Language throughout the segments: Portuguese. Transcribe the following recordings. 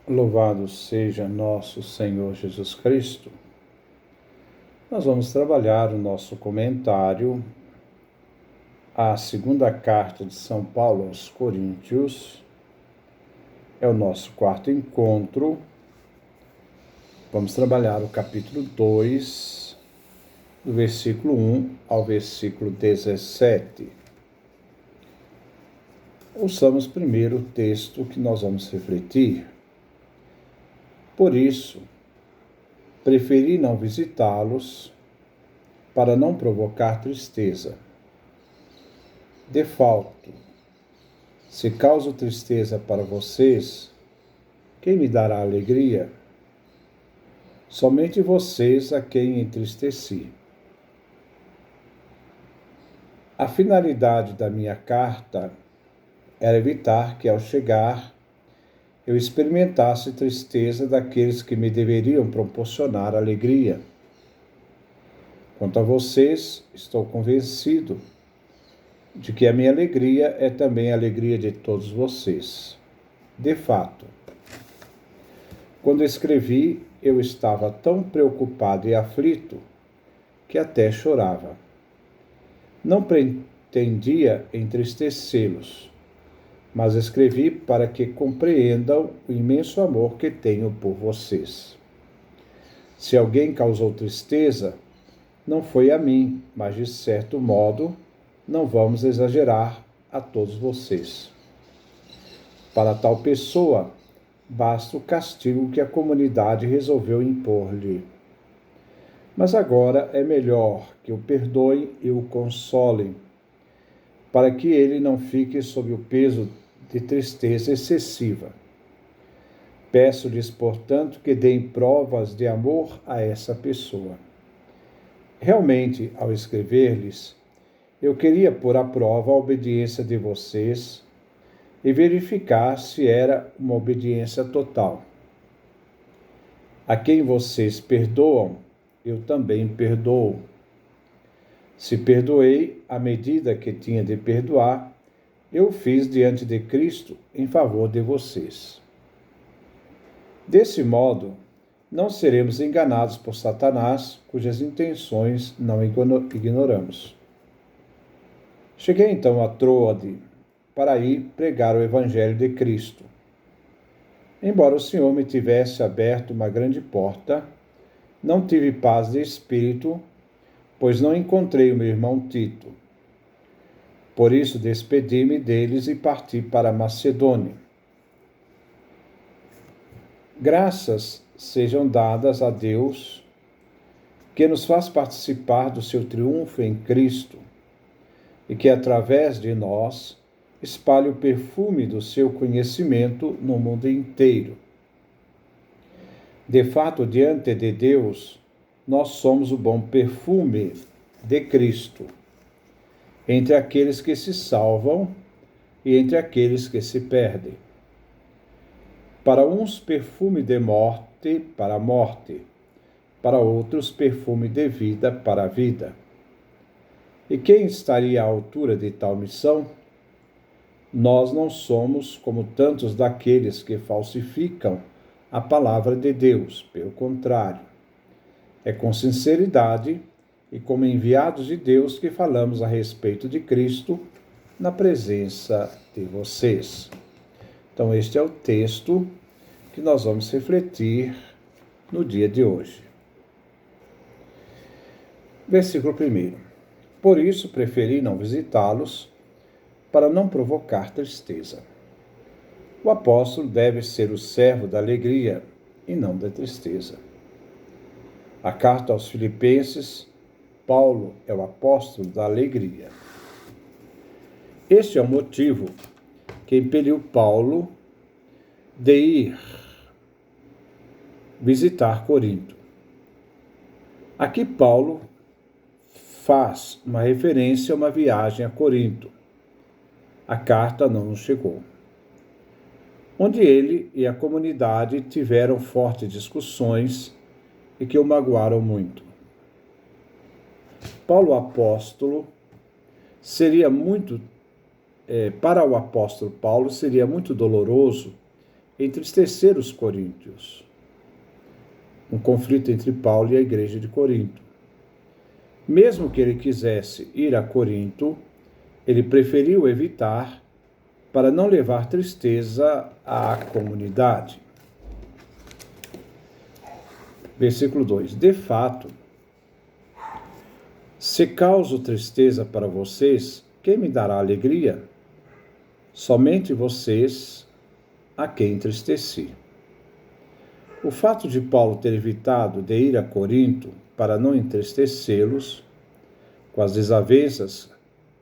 Louvado seja nosso Senhor Jesus Cristo. Nós vamos trabalhar o nosso comentário à segunda carta de São Paulo aos Coríntios. É o nosso quarto encontro. Vamos trabalhar o capítulo 2, do versículo 1 ao versículo 17. Ouçamos primeiro o texto que nós vamos refletir. Por isso, preferi não visitá-los para não provocar tristeza. De fato, se causo tristeza para vocês, quem me dará alegria? Somente vocês a quem entristeci. A finalidade da minha carta era evitar que, ao chegar, eu experimentasse tristeza daqueles que me deveriam proporcionar alegria. Quanto a vocês, estou convencido de que a minha alegria é também a alegria de todos vocês. De fato, quando escrevi, eu estava tão preocupado e aflito que até chorava. Não pretendia entristecê-los, mas escrevi para que compreendam o imenso amor que tenho por vocês. Se alguém causou tristeza, não foi a mim, mas de certo modo, não vamos exagerar, a todos vocês. Para tal pessoa, basta o castigo que a comunidade resolveu impor-lhe. Mas agora é melhor que o perdoem e o consolem, para que ele não fique sob o peso de tristeza excessiva. Peço-lhes, portanto, que deem provas de amor a essa pessoa. Realmente, ao escrever-lhes, eu queria pôr à prova a obediência de vocês e verificar se era uma obediência total. A quem vocês perdoam, eu também perdoo. Se perdoei à medida que tinha de perdoar, eu fiz diante de Cristo em favor de vocês. Desse modo, não seremos enganados por Satanás, cujas intenções não ignoramos. Cheguei então a Troade para ir pregar o Evangelho de Cristo. Embora o Senhor me tivesse aberto uma grande porta, não tive paz de espírito, pois não encontrei o meu irmão Tito. Por isso despedi-me deles e parti para Macedônia. Graças sejam dadas a Deus, que nos faz participar do seu triunfo em Cristo e que, através de nós, espalhe o perfume do seu conhecimento no mundo inteiro. De fato, diante de Deus, nós somos o bom perfume de Cristo, entre aqueles que se salvam e entre aqueles que se perdem. Para uns, perfume de morte para a morte, para outros, perfume de vida para a vida. E quem estaria à altura de tal missão? Nós não somos como tantos daqueles que falsificam a palavra de Deus, pelo contrário. É com sinceridade e como enviados de Deus que falamos a respeito de Cristo na presença de vocês. Então, este é o texto que nós vamos refletir no dia de hoje. Versículo 1. Por isso, preferi não visitá-los, para não provocar tristeza. O apóstolo deve ser o servo da alegria e não da tristeza. A carta aos Filipenses, Paulo é o apóstolo da alegria. Este é o motivo que impeliu Paulo de ir visitar Corinto. Aqui Paulo faz uma referência a uma viagem a Corinto. A carta não nos chegou, onde ele e a comunidade tiveram fortes discussões e que o magoaram muito. Paulo apóstolo para o apóstolo Paulo seria muito doloroso entristecer os coríntios. Um conflito entre Paulo e a igreja de Corinto. Mesmo que ele quisesse ir a Corinto, ele preferiu evitar para não levar tristeza à comunidade. Versículo 2. De fato, se causo tristeza para vocês, quem me dará alegria? Somente vocês a quem entristeci. O fato de Paulo ter evitado de ir a Corinto para não entristecê-los, com as desavenças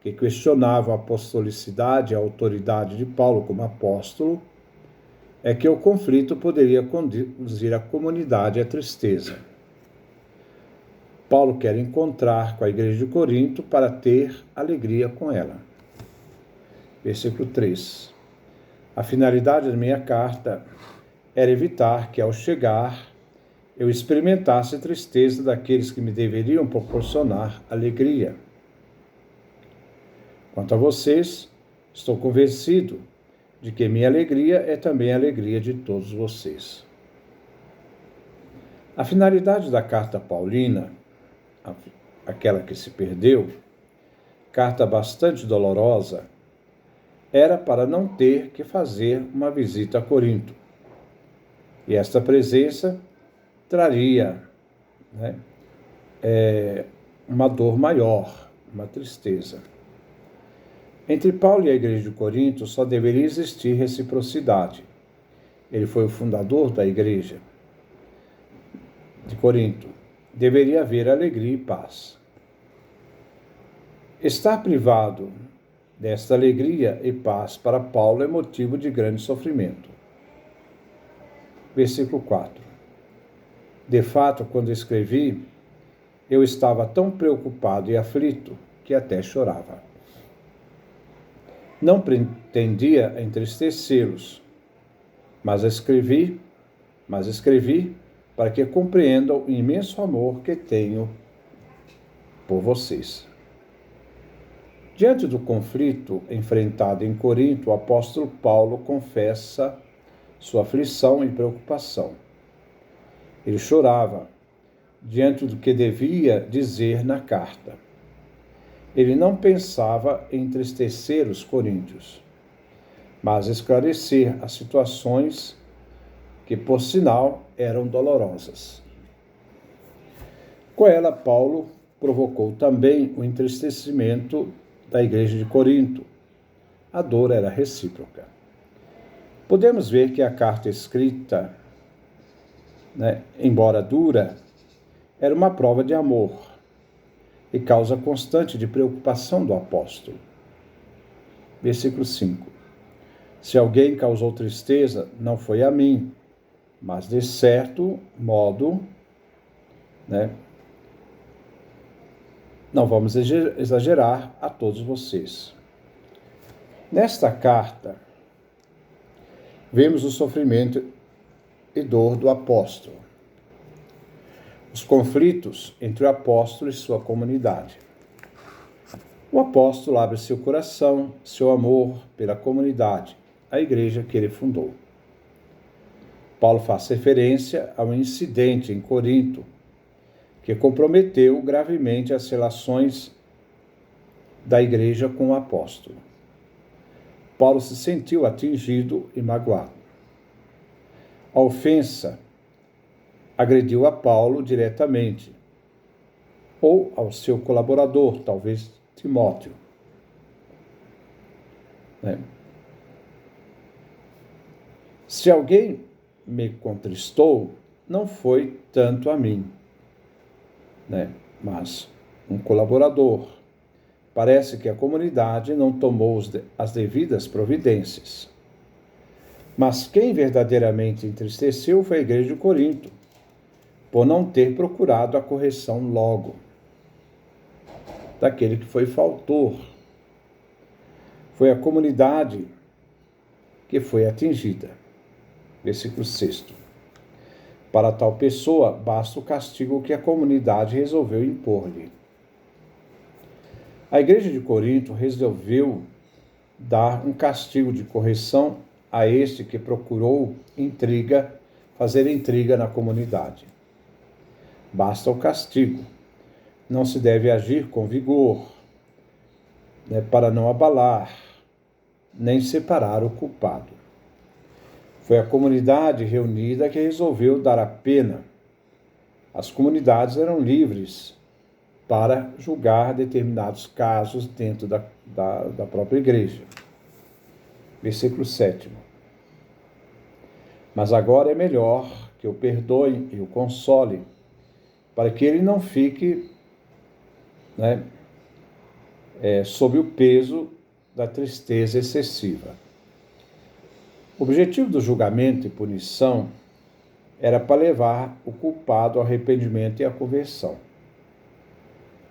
que questionavam a apostolicidade e a autoridade de Paulo como apóstolo, é que o conflito poderia conduzir a comunidade à tristeza. Paulo quer encontrar com a igreja de Corinto para ter alegria com ela. Versículo 3. A finalidade da minha carta era evitar que, ao chegar, eu experimentasse a tristeza daqueles que me deveriam proporcionar alegria. Quanto a vocês, estou convencido de que minha alegria é também a alegria de todos vocês. A finalidade da carta paulina, aquela que se perdeu, carta bastante dolorosa, era para não ter que fazer uma visita a Corinto. E esta presença traria uma dor maior, uma tristeza. Entre Paulo e a igreja de Corinto só deveria existir reciprocidade. Ele foi o fundador da igreja de Corinto. Deveria haver alegria e paz. Estar privado desta alegria e paz para Paulo é motivo de grande sofrimento. Versículo 4. De fato, quando escrevi, eu estava tão preocupado e aflito que até chorava. Não pretendia entristecê-los, mas escrevi para que compreendam o imenso amor que tenho por vocês. Diante do conflito enfrentado em Corinto, o apóstolo Paulo confessa sua aflição e preocupação. Ele chorava diante do que devia dizer na carta. Ele não pensava em entristecer os coríntios, mas esclarecer as situações que, por sinal, eram dolorosas. Com ela, Paulo provocou também o entristecimento da igreja de Corinto. A dor era recíproca. Podemos ver que a carta escrita, embora dura, era uma prova de amor e causa constante de preocupação do apóstolo. Versículo 5. Se alguém causou tristeza, não foi a mim, mas de certo modo, não vamos exagerar, a todos vocês. Nesta carta, vemos o sofrimento e dor do apóstolo. Os conflitos entre o apóstolo e sua comunidade. O apóstolo abre seu coração, seu amor pela comunidade, a igreja que ele fundou. Paulo faz referência a um incidente em Corinto que comprometeu gravemente as relações da igreja com o apóstolo. Paulo se sentiu atingido e magoado. A ofensa agrediu a Paulo diretamente, ou ao seu colaborador, talvez Timóteo. Se alguém me contristou, não foi tanto a mim, mas um colaborador. Parece que a comunidade não tomou as devidas providências. Mas quem verdadeiramente entristeceu foi a igreja de Corinto, por não ter procurado a correção logo daquele que foi faltor. Foi a comunidade que foi atingida. Versículo 6. Para tal pessoa, basta o castigo que a comunidade resolveu impor-lhe. A igreja de Corinto resolveu dar um castigo de correção a este que procurou fazer intriga na comunidade. Basta o castigo. Não se deve agir com vigor, para não abalar, nem separar o culpado. Foi a comunidade reunida que resolveu dar a pena. As comunidades eram livres para julgar determinados casos dentro da própria igreja. Versículo 7. Mas agora é melhor que o perdoe e o console, para que ele não fique sob o peso da tristeza excessiva. O objetivo do julgamento e punição era para levar o culpado ao arrependimento e à conversão.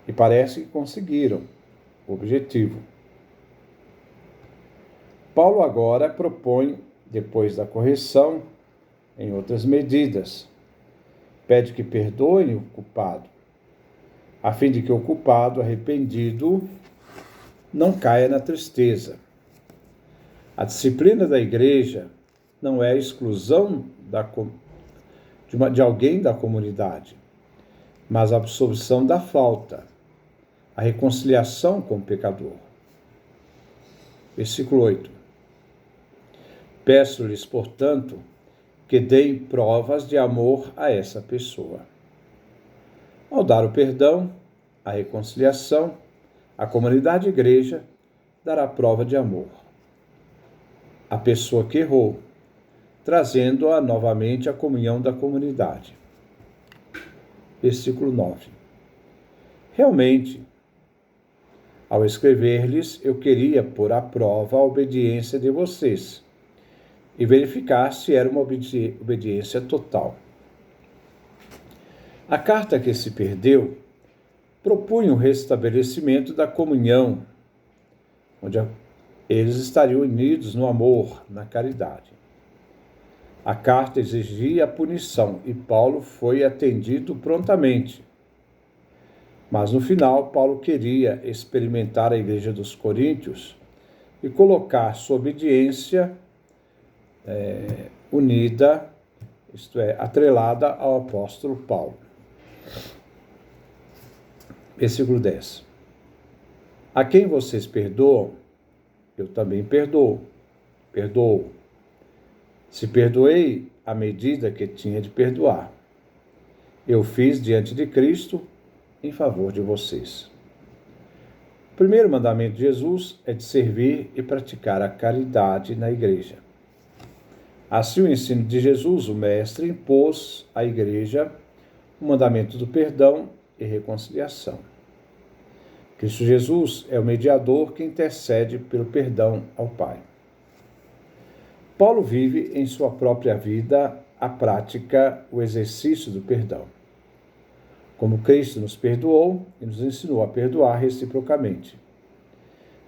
E parece que conseguiram o objetivo. Paulo agora propõe, depois da correção, em outras medidas, pede que perdoem o culpado, a fim de que o culpado arrependido não caia na tristeza. A disciplina da igreja não é a exclusão de alguém da comunidade, mas a absolvição da falta, a reconciliação com o pecador. Versículo 8. Peço-lhes, portanto, que deem provas de amor a essa pessoa. Ao dar o perdão, a reconciliação, a comunidade igreja dará prova de amor à pessoa que errou, trazendo-a novamente à comunhão da comunidade. Versículo 9. Realmente, ao escrever-lhes, eu queria pôr à prova a obediência de vocês e verificar se era uma obediência total. A carta que se perdeu propunha o restabelecimento da comunhão, onde eles estariam unidos no amor, na caridade. A carta exigia a punição e Paulo foi atendido prontamente. Mas no final, Paulo queria experimentar a igreja dos Coríntios e colocar sua obediência unida, isto é, atrelada ao apóstolo Paulo. Versículo 10. A quem vocês perdoam, eu também perdoo. Se perdoei à medida que tinha de perdoar. Eu fiz diante de Cristo em favor de vocês. O primeiro mandamento de Jesus é de servir e praticar a caridade na igreja. Assim, o ensino de Jesus, o Mestre, impôs à igreja o mandamento do perdão e reconciliação. Cristo Jesus é o mediador que intercede pelo perdão ao Pai. Paulo vive em sua própria vida a prática, o exercício do perdão. Como Cristo nos perdoou e nos ensinou a perdoar reciprocamente.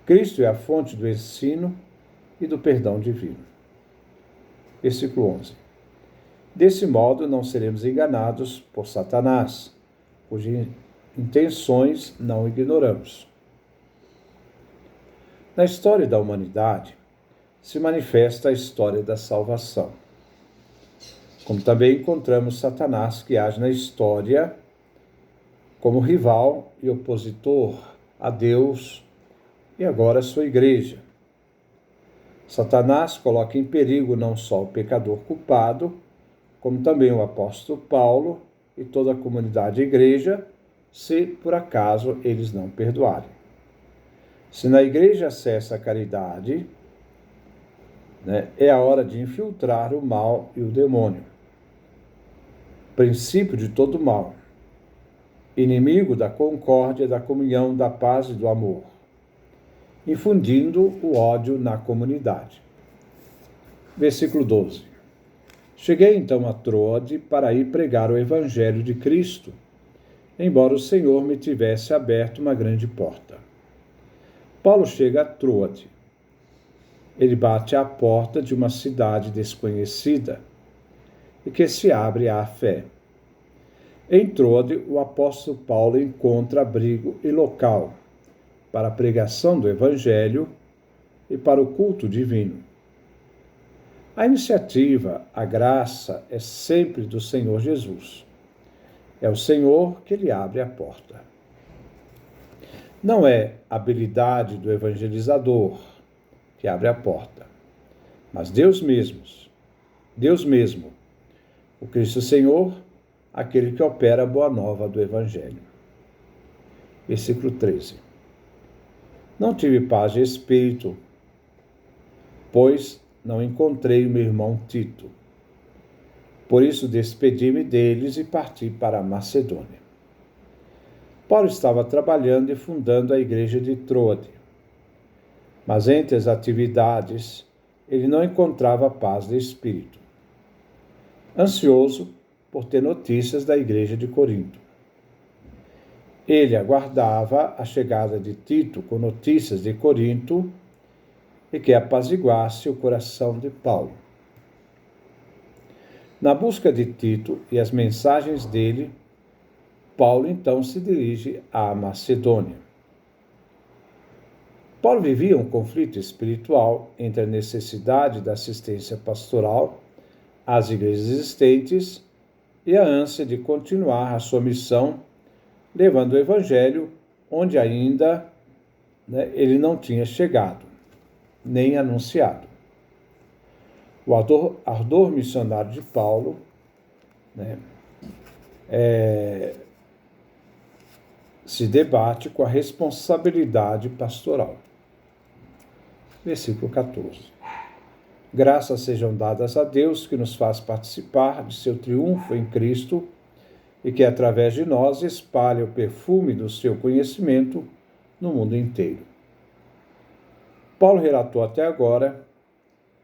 Cristo é a fonte do ensino e do perdão divino. Versículo 11. Desse modo, não seremos enganados por Satanás, cujas intenções não ignoramos. Na história da humanidade, se manifesta a história da salvação. Como também encontramos Satanás, que age na história como rival e opositor a Deus e agora a sua igreja. Satanás coloca em perigo não só o pecador culpado, como também o apóstolo Paulo e toda a comunidade igreja, se por acaso eles não perdoarem. Se na igreja cessa a caridade, é a hora de infiltrar o mal e o demônio. Princípio de todo mal. Inimigo da concórdia, da comunhão, da paz e do amor. Infundindo o ódio na comunidade. Versículo 12. Cheguei então a Troade para ir pregar o evangelho de Cristo, embora o Senhor me tivesse aberto uma grande porta. Paulo chega a Troade. Ele bate à porta de uma cidade desconhecida e que se abre à fé. Em Troade, o apóstolo Paulo encontra abrigo e local para a pregação do evangelho e para o culto divino. A iniciativa, a graça é sempre do Senhor Jesus. É o Senhor que lhe abre a porta. Não é a habilidade do evangelizador que abre a porta, mas Deus mesmo, o Cristo Senhor, aquele que opera a boa nova do Evangelho. Versículo 13. Não tive paz de espírito, pois não encontrei o meu irmão Tito. Por isso despedi-me deles e parti para a Macedônia. Paulo estava trabalhando e fundando a igreja de Troade, mas entre as atividades ele não encontrava paz de espírito, ansioso por ter notícias da igreja de Corinto. Ele aguardava a chegada de Tito com notícias de Corinto e que apaziguasse o coração de Paulo. Na busca de Tito e as mensagens dele, Paulo então se dirige à Macedônia. Paulo vivia um conflito espiritual entre a necessidade da assistência pastoral às igrejas existentes e a ânsia de continuar a sua missão, levando o evangelho onde ainda ele não tinha chegado, nem anunciado. O ardor missionário de Paulo se debate com a responsabilidade pastoral. Versículo 14. Graças sejam dadas a Deus que nos faz participar de seu triunfo em Cristo e que, através de nós, espalha o perfume do seu conhecimento no mundo inteiro. Paulo relatou até agora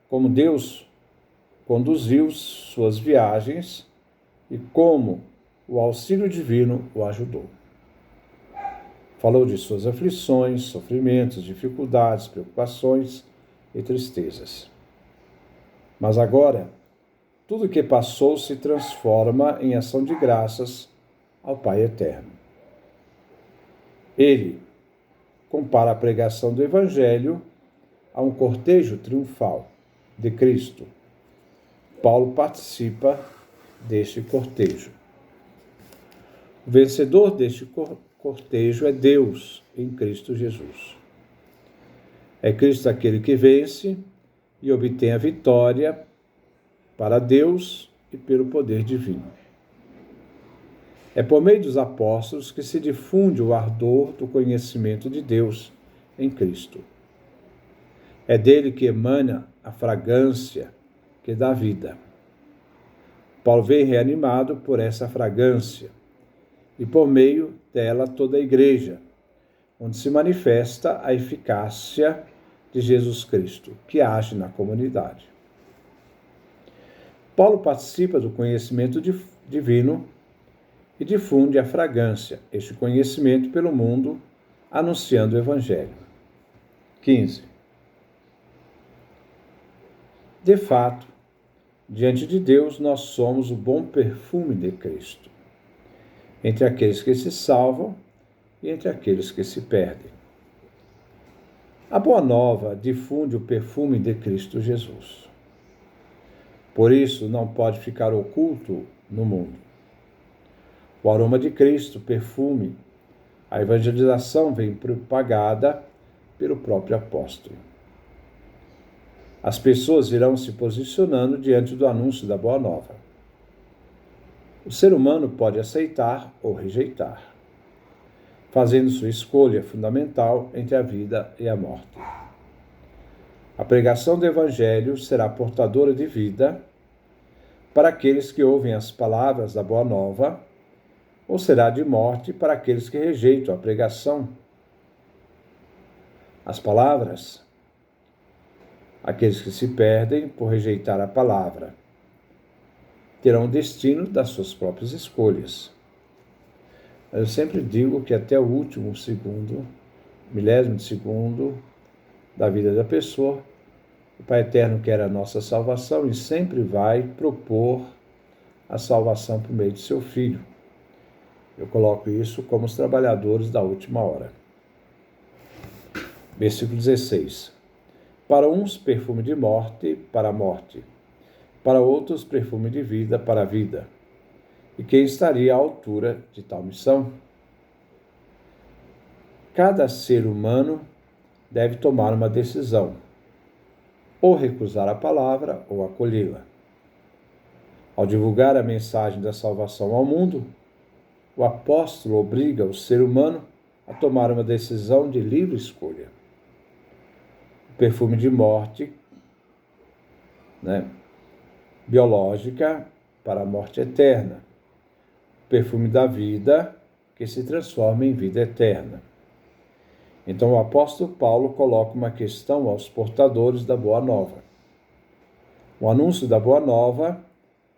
como Deus conduziu suas viagens e como o auxílio divino o ajudou. Falou de suas aflições, sofrimentos, dificuldades, preocupações e tristezas. Mas agora, tudo o que passou se transforma em ação de graças ao Pai Eterno. Ele compara a pregação do Evangelho a um cortejo triunfal de Cristo. Paulo participa deste cortejo. O vencedor deste cortejo é Deus em Cristo Jesus. É Cristo aquele que vence e obtém a vitória para Deus e pelo poder divino. É por meio dos apóstolos que se difunde o ardor do conhecimento de Deus em Cristo. É dele que emana a fragrância que dá vida. Paulo vem reanimado por essa fragrância e por meio dela toda a igreja, onde se manifesta a eficácia de Jesus Cristo, que age na comunidade. Paulo participa do conhecimento divino e difunde a fragrância, este conhecimento pelo mundo, anunciando o Evangelho. 15. De fato, diante de Deus, nós somos o bom perfume de Cristo, entre aqueles que se salvam e entre aqueles que se perdem. A Boa Nova difunde o perfume de Cristo Jesus. Por isso, não pode ficar oculto no mundo. O aroma de Cristo, perfume, a evangelização vem propagada pelo próprio apóstolo. As pessoas irão se posicionando diante do anúncio da Boa Nova. O ser humano pode aceitar ou rejeitar, fazendo sua escolha fundamental entre a vida e a morte. A pregação do Evangelho será portadora de vida para aqueles que ouvem as palavras da Boa Nova, ou será de morte para aqueles que rejeitam a pregação. As palavras, aqueles que se perdem por rejeitar a palavra, terão o destino das suas próprias escolhas. Eu sempre digo que até o último segundo, milésimo de segundo da vida da pessoa, o Pai Eterno quer a nossa salvação e sempre vai propor a salvação por meio de seu Filho. Eu coloco isso como os trabalhadores da última hora. Versículo 16. Para uns, perfume de morte para a morte, para outros perfume de vida para a vida. E quem estaria à altura de tal missão? Cada ser humano deve tomar uma decisão, ou recusar a palavra ou acolhê-la. Ao divulgar a mensagem da salvação ao mundo, o apóstolo obriga o ser humano a tomar uma decisão de livre escolha. O perfume de morte, biológica para a morte eterna. O perfume da vida que se transforma em vida eterna. Então o apóstolo Paulo coloca uma questão aos portadores da Boa Nova. O anúncio da Boa Nova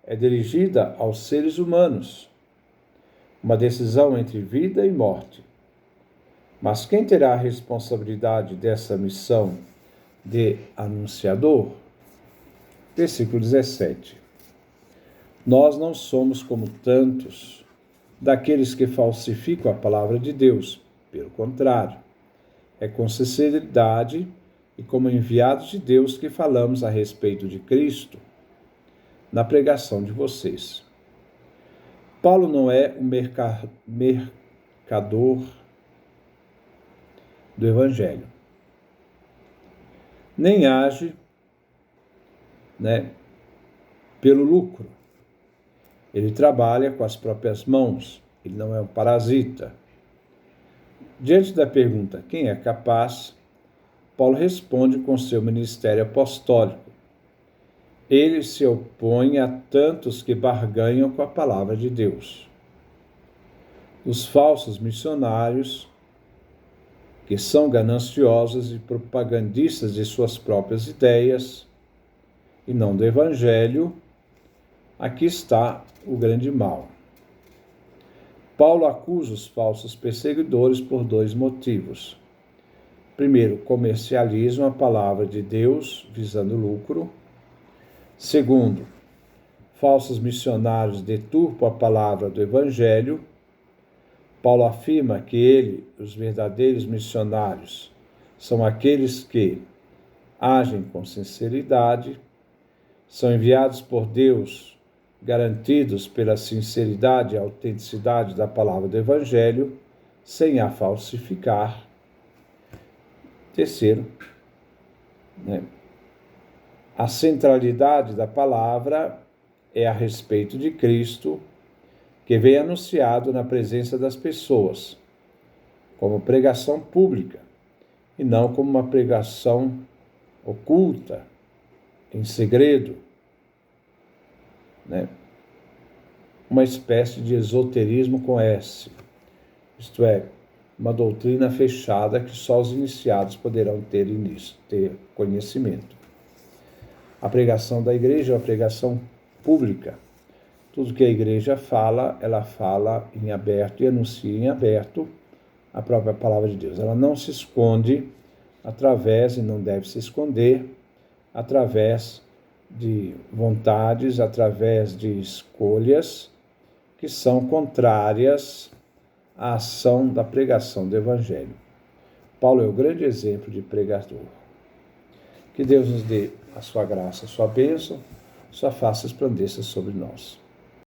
é dirigida aos seres humanos, uma decisão entre vida e morte. Mas quem terá a responsabilidade dessa missão de anunciador? Versículo 17. Nós não somos como tantos daqueles que falsificam a palavra de Deus. Pelo contrário, é com sinceridade e como enviados de Deus que falamos a respeito de Cristo na pregação de vocês. Paulo não é um mercador do Evangelho, nem age pelo lucro. Ele trabalha com as próprias mãos, ele não é um parasita. Diante da pergunta, quem é capaz? Paulo responde com seu ministério apostólico. Ele se opõe a tantos que barganham com a palavra de Deus. Os falsos missionários, que são gananciosos e propagandistas de suas próprias ideias, e não do Evangelho, aqui está o grande mal. Paulo acusa os falsos perseguidores por dois motivos. Primeiro, comercializam a palavra de Deus visando lucro. Segundo, falsos missionários deturpam a palavra do Evangelho. Paulo afirma que ele, os verdadeiros missionários, são aqueles que agem com sinceridade, são enviados por Deus, garantidos pela sinceridade e autenticidade da palavra do Evangelho, sem a falsificar. Terceiro, a centralidade da palavra é a respeito de Cristo, que vem anunciado na presença das pessoas, como pregação pública, e não como uma pregação oculta, em segredo, uma espécie de esoterismo com S, isto é, uma doutrina fechada que só os iniciados poderão ter conhecimento. A pregação da igreja é uma pregação pública. Tudo que a igreja fala, ela fala em aberto e anuncia em aberto a própria palavra de Deus. Ela não se esconde através, e não deve se esconder, através de vontades, através de escolhas que são contrárias à ação da pregação do Evangelho. Paulo é o grande exemplo de pregador. Que Deus nos dê a sua graça, a sua bênção, sua face resplandeça sobre nós.